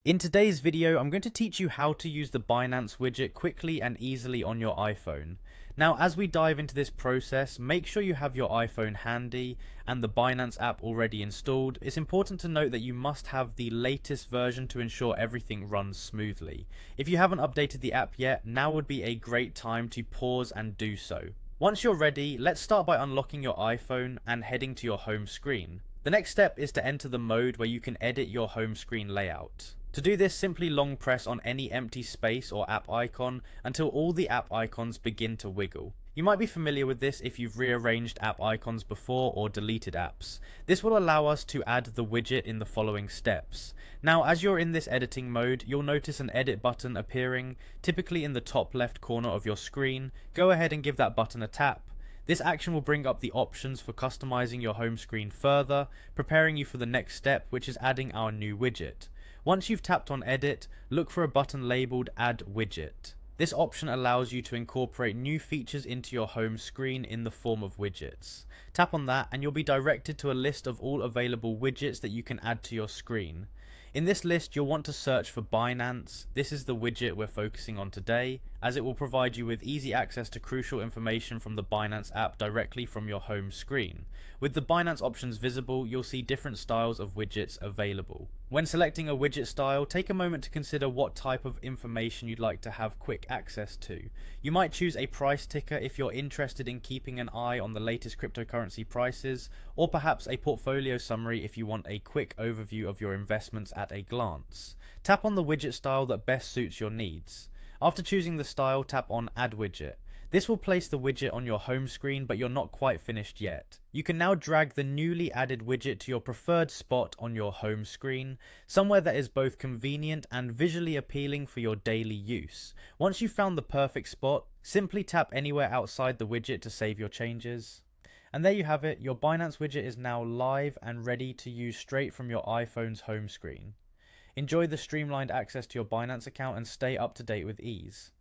In today's video, I'm going to teach you how to use the Binance widget quickly and easily on your iPhone. Now, as we dive into this process, make sure you have your iPhone handy and the Binance app already installed. It's important to note that you must have the latest version to ensure everything runs smoothly. If you haven't updated the app yet, now would be a great time to pause and do so. Once you're ready, let's start by unlocking your iPhone and heading to your home screen. The next step is to enter the mode where you can edit your home screen layout. To do this, simply long press on any empty space or app icon until all the app icons begin to wiggle. You might be familiar with this if you've rearranged app icons before or deleted apps. This will allow us to add the widget in the following steps. Now, as you're in this editing mode, you'll notice an edit button appearing, typically in the top left corner of your screen. Go ahead and give that button a tap. This action will bring up the options for customizing your home screen further, preparing you for the next step, which is adding our new widget. Once you've tapped on edit, look for a button labeled add widget. This option allows you to incorporate new features into your home screen in the form of widgets. Tap on that and you'll be directed to a list of all available widgets that you can add to your screen. In this list, you'll want to search for Binance. This is the widget we're focusing on today, as it will provide you with easy access to crucial information from the Binance app directly from your home screen. With the Binance options visible, you'll see different styles of widgets available. When selecting a widget style, take a moment to consider what type of information you'd like to have quick access to. You might choose a price ticker if you're interested in keeping an eye on the latest cryptocurrency prices, or perhaps a portfolio summary if you want a quick overview of your investments at a glance. Tap on the widget style that best suits your needs. After choosing the style, tap on Add Widget. This will place the widget on your home screen, but you're not quite finished yet. You can now drag the newly added widget to your preferred spot on your home screen, somewhere that is both convenient and visually appealing for your daily use. Once you've found the perfect spot, simply tap anywhere outside the widget to save your changes. And there you have it, your Binance widget is now live and ready to use straight from your iPhone's home screen. Enjoy the streamlined access to your Binance account and stay up to date with ease.